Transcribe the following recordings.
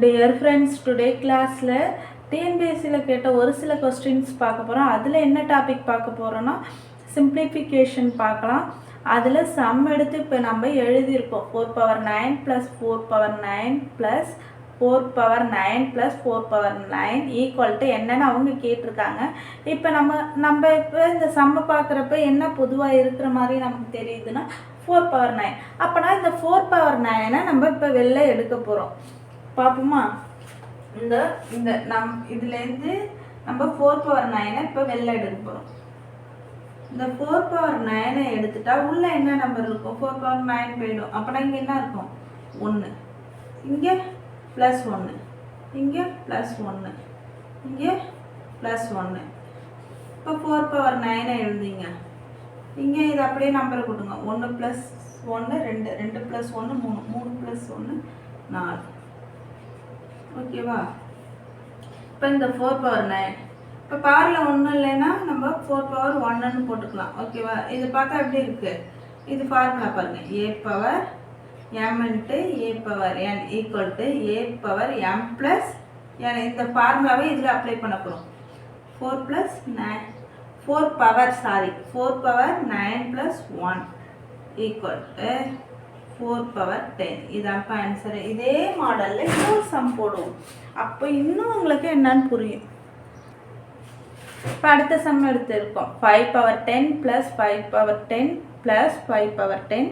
Dear friends, today class TNPSC கேட்ட ஒரு சில questions பார்க்க போறோம். அதுல என்ன டாபிக் பார்க்க போறோம்னா simplification பார்க்கலாம். அதுல sum எடுத்து இப்ப நம்ம எழுதி இருக்கோம். 4 power 9 plus 4 power 9 plus 4 power 9 plus 4 power 9 equal to என்னன்னு அவங்க கேட்டிருக்காங்க. இப்போ நம்ம இப்போ இந்த sum பார்க்கறப்ப என்ன பொதுவா இருக்கிற மாதிரி நமக்கு தெரியுதுன்னா 4 power 9. அப்பனா இந்த 4 power 9 நம்ம இப்ப வெளில எடுக்க போறோம். பாப்போமா? இந்த இதுலேருந்து நம்ம 4 power 9 இப்போ வெளில எடுக்க போகிறோம். இந்த 4 power 9 எடுத்துட்டா உள்ள என்ன நம்பர் இருக்கும்? 4 power 9 போயிடும். அப்போனா இங்கே என்ன இருக்கும்? 1, இங்கே ப்ளஸ் 1, இங்கே ப்ளஸ் 1, இங்கே ப்ளஸ் 1. இப்போ 4 power 9 எழுதிங்க. இங்கே இது அப்படியே நம்பரை கொடுங்க. 1 + 1 2, 2 + 1 3, 3 + 1 4. ஓகேவா? இப்போ இந்த 4 power 9 இப்போ பவரில் ஒன்றும் இல்லைன்னா நம்ம 4 power 1ன்னு போட்டுக்கலாம். ஓகேவா? இது பார்த்தா எப்படி இருக்குது? இது ஃபார்முலா பாருங்கள். a power m × a power n equal to a power m + n. இந்த ஃபார்முலாவை இதில் அப்ளை பண்ண போகிறோம். 4 power 9 + 1 ஈக்குவல் டு 4 power 10. இதான் ஆன்சர். இதே மாடலில் இன்னொரு சம் போடுவோம். அப்போ இன்னும் உங்களுக்கு என்னன்னு புரியும். இப்போ அடுத்த சம் எடுத்துருக்கோம். 5 power 10 + 5 power 10 + 5 power 10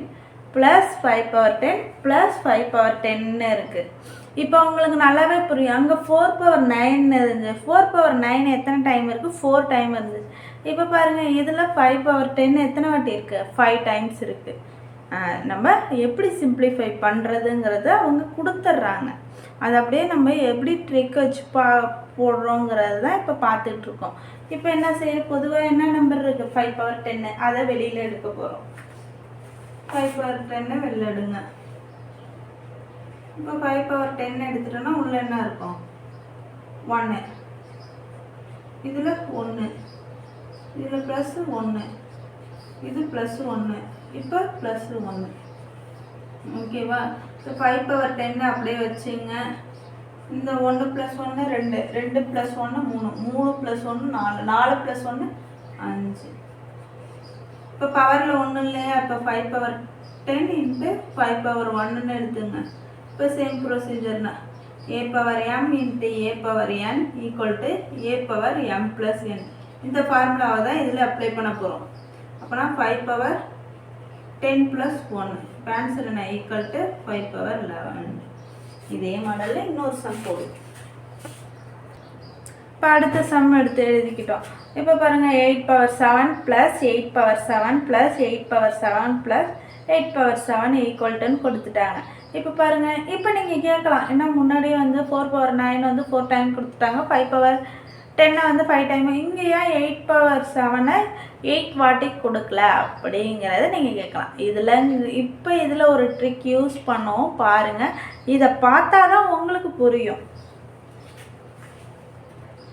+ 5 power 10 + 5 power 10 இருக்குது. இப்போ உங்களுக்கு நல்லாவே புரியும். அங்கே 4 power 9 இருந்துச்சு. 4 power 9 எத்தனை டைம் இருக்குது? 4 டைம் இருந்துச்சு. இப்போ பாருங்கள், இதில் 5 power 10 எத்தனை வாட்டி இருக்குது? 5 டைம்ஸ் இருக்குது. நம்ம எப்படி சிம்பிளிஃபை பண்ணுறதுங்கிறத அவங்க கொடுத்துட்றாங்க. அது அப்படியே நம்ம எப்படி ட்ரிக் வச்சு போடுறோங்கிறது தான் இப்போ பார்த்துட்ருக்கோம். இப்போ என்ன செய்ய, பொதுவாக என்ன நம்பர் இருக்குது? 5 power 10. அதை வெளியில் எடுக்க போகிறோம். 5 power 10 வெளியில் எடுங்க. இப்போ 5 power 10 எடுத்துட்டோன்னா உள்ள என்ன இருக்கும்? 1, இதில் 1, இதில் ப்ளஸ் 1, இது ப்ளஸ் 1, இப்போ ப்ளஸ் 1. ஓகேவா? ஸோ 5 power 10 அப்படியே வச்சுங்க. இந்த 1 + 1 2, 2 + 1 3, 3 + 1 4, 4 + 1 5. இப்போ பவரில் ஒன்றும் இல்லையா? இப்போ 5 power 10 × 5 power 1ன்னு எடுத்துங்க. இப்போ சேம் ப்ரொசீஜர்னா a power m × a power n equal to a power m + n. இந்த ஃபார்முலாவை தான் இதில் அப்ளை பண்ண போகிறோம். அப்போனா 5 power 10 + 1 இப்போ ஆன்சர் என்ன? Equal to 5 power 11. இதே மாடலில் இன்னொரு சம் போடுவோம். இப்போ அடுத்த சம் எடுத்து எழுதிக்கிட்டோம். இப்போ பாருங்கள், 8 power 7 + 8 power 7 + 8 power 7 + 8 power 7 equal டுன்னு கொடுத்துட்டாங்க. இப்போ பாருங்கள், இப்போ நீங்கள் கேட்கலாம், ஏன்னா முன்னாடியே வந்து 4 power 9 வந்து 4 டைம் கொடுத்துட்டாங்க, 5 power 10 வந்து 5 டைம், இங்கே ஏன் 8 power 7 8 வாட்டி கொடுக்கல அப்படிங்கிறத நீங்கள் கேட்கலாம். இப்போ இதில் ஒரு ட்ரிக் யூஸ் பண்ணுவோம் பாருங்கள். இதை பார்த்தா தான் உங்களுக்கு புரியும்.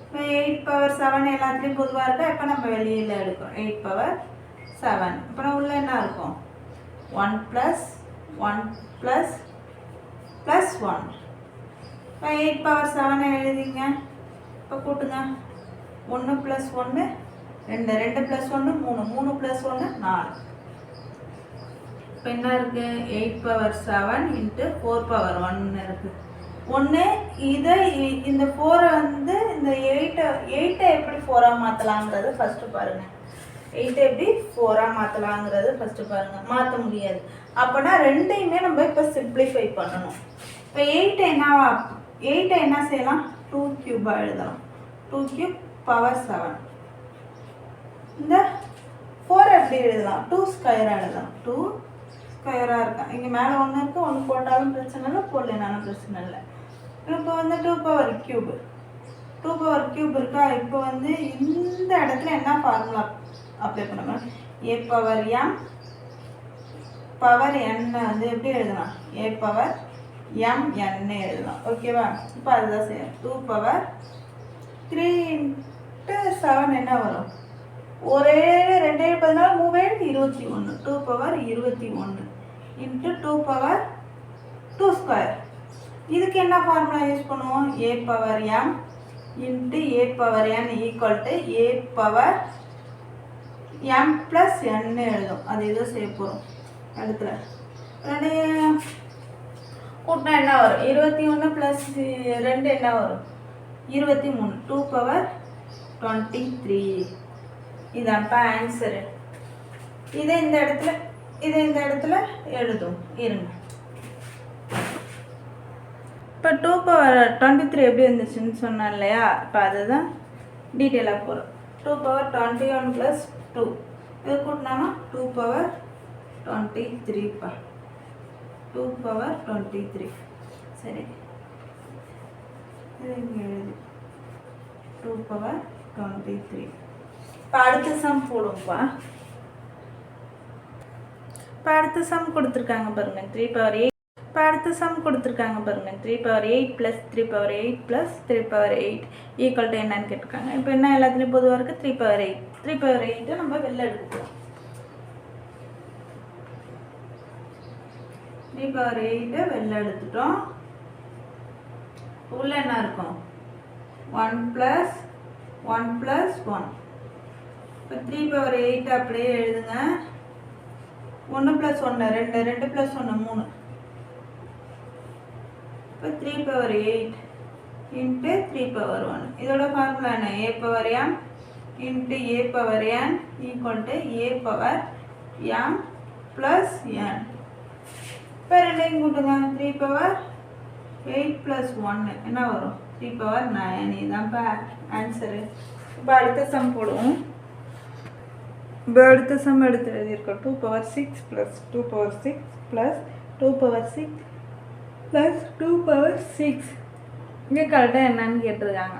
இப்போ 8 power 7 எல்லாத்துலேயும் பொதுவாக இருக்கா? இப்போ நம்ம வெளியில் எடுக்கிறோம். 8 power 7 அப்புறம் உள்ள என்ன இருக்கும்? 1 + 1 + 1. இப்போ 8 power 7 எழுதிங்க. இப்போ கூட்டுங்க. 1 + 1 2, 2 + 1 3, 3 + 1 4. இப்போ என்ன இருக்குது? 8 power 7 × 4 power 1 இருக்குது. ஒன்று இதை இந்த 4 வந்து இந்த 8 எப்படி 4ஆக மாற்றலாங்கிறது ஃபஸ்ட்டு பாருங்கள். 8 எப்படி 4ஆக மாற்றலாங்கிறது ஃபஸ்ட்டு பாருங்கள். மாற்ற முடியாது. அப்போனா ரெண்டையுமே நம்ம இப்போ சிம்பிளிஃபை பண்ணணும். இப்போ 8 என்ன செய்யலாம்? 2 க்யூபாக எழுதலாம். 2 க்யூப் power 7. இந்த 4 எப்படி எழுதலாம்? 2 ஸ்கொயராக எழுதலாம். 2 ஸ்கொயராக இருக்கா? இங்கே மேலே ஒன்று இருக்குது, ஒன்று போட்டாலும் பிரச்சனை இல்லை, போடலைனாலும் பிரச்சனை இல்லை. இப்போ வந்து 2 power cube இருக்கா? இப்போ வந்து இந்த இடத்துல என்ன ஃபார்முலா அப்ளை பண்ணணும்? a power m power n வந்து எப்படி எழுதலாம்? a power m n எழுதலாம். ஓகேவா? இப்போ அதுதான் செய்யணும். 2 power 3 × 7 என்ன வரும்? ஒரே 2 14 3 21. 2 power 21 × 2 power 2 ஸ்கொயர் இதுக்கு என்ன ஃபார்முலா யூஸ் பண்ணுவோம்? a power m into a power n equal to a power m plus n எழுதும். அது இதை செய்ய போகிறோம். அடுத்துல ரெண்டு கூட்டினா என்ன வரும்? 21 ப்ளஸ் 2 என்ன வரும்? 23. 2 பவர் 23. இதான்ப்பா ஆன்சரு. இதை இந்த இடத்துல எழுதும். இருங்க. இப்போ 2 பவர் 23 எப்படி இருந்துச்சுன்னு சொன்னேன் இல்லையா? இப்போ அதுதான் டீட்டெயிலாக போகிறோம். 2 பவர் 21 ப்ளஸ் 2 இது கூட்டினாமா 2 பவர் 23பா. 2 பவர் 23. சரி, இது இங்கே எழுது 2 பவர் 23. இப்போ அடுத்த சம் போடுவோம்ப்பா. இப்போ அடுத்த சம் கொடுத்துருக்காங்க பாருங்க 3 பவர் 8. இப்போ அடுத்த சம் கொடுத்துருக்காங்க பாருங்க 3 power 8 plus 3 power 8 plus 3 power 8 equal to என்னன்னு கேட்டிருக்காங்க. இப்போ என்ன எல்லாத்துலேயும் பொதுவாக இருக்குது? 3 பவர் 8. 3 பவர் 8 நம்ம வெளில எடுத்துக்கலாம். 3 பவர் 8 வெளில எடுத்துட்டோம். உள்ள என்ன இருக்கும்? 1 ப்ளஸ் 1 ப்ளஸ் 1. இப்போ 3 பவர் 8 அப்படியே எழுதுங்க. 1 ப்ளஸ் 1 2, 2 ப்ளஸ் 1 3. இப்போ 3 பவர் 8 இன்ட்டு 3 பவர் 1. இதோட ஃபார்முலா என்ன? a power m into a power n equal to a power m plus n. இப்போ ரெண்டையும் கூட்டுங்க. 3 பவர் 8 ப்ளஸ் 1 என்ன வரும்? 3 பவர் 9. இதுதான்ப்பா ஆன்சரு. இப்போ அடுத்த சம் போடுவோம். இப்போ அடுத்த சம் எடுத்து எழுதியிருக்கோம். 2 power 6 plus 2 power 6 plus 2 power 6 plus 2 power 6 இங்கே கரெக்டாக என்னன்னு கேட்டிருக்காங்க.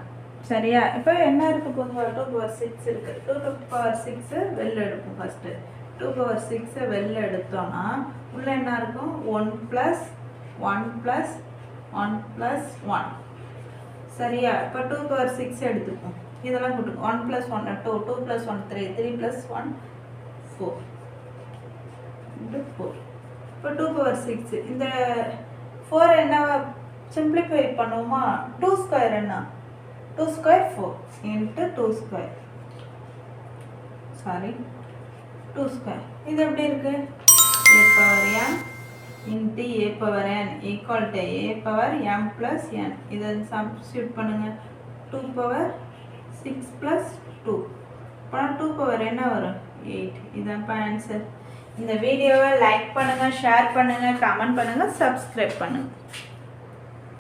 சரியா? இப்போ என்ன இருக்குது? பொதுவாக 2 பவர் 6 இருக்குது. 2 பவர் 6 வெளில எடுப்போம். ஃபஸ்ட்டு 2 பவர் 6 வெளில எடுத்தோன்னா உள்ளே என்ன இருக்கும்? 1 ப்ளஸ் 1 ப்ளஸ் 1 ப்ளஸ் 1. சரியா? இப்போ 2 பவர் 6 எடுத்துப்போம். இதெல்லாம் கூட்டுங்க. 1 ப்ளஸ் 1 2, 2 ப்ளஸ் 1 3, 3 ப்ளஸ் 1 4 இன்ட்டு 4. இப்போ 2 பவர் 6 இந்த 4 என்ன சிம்பிளிஃபை பண்ணுவோமா? 2 ஸ்கொயர் என்ன? 2 square 4 into 2 square. Sorry 2 square. இது எப்படி இருக்கு? a power m into a power n equal to a power m plus n. இதை சப்ஸ்டியூட் பண்ணுங்க. 2 பவர் 6 ப்ளஸ் 2. அப்புறம் 2 பவர் என்ன வரும்? 8. இதான்ப்பா ஆன்சர். இந்த வீடியோவை லைக் பண்ணுங்கள், ஷேர் பண்ணுங்கள், கமெண்ட் பண்ணுங்கள், சப்ஸ்கிரைப் பண்ணுங்கள்.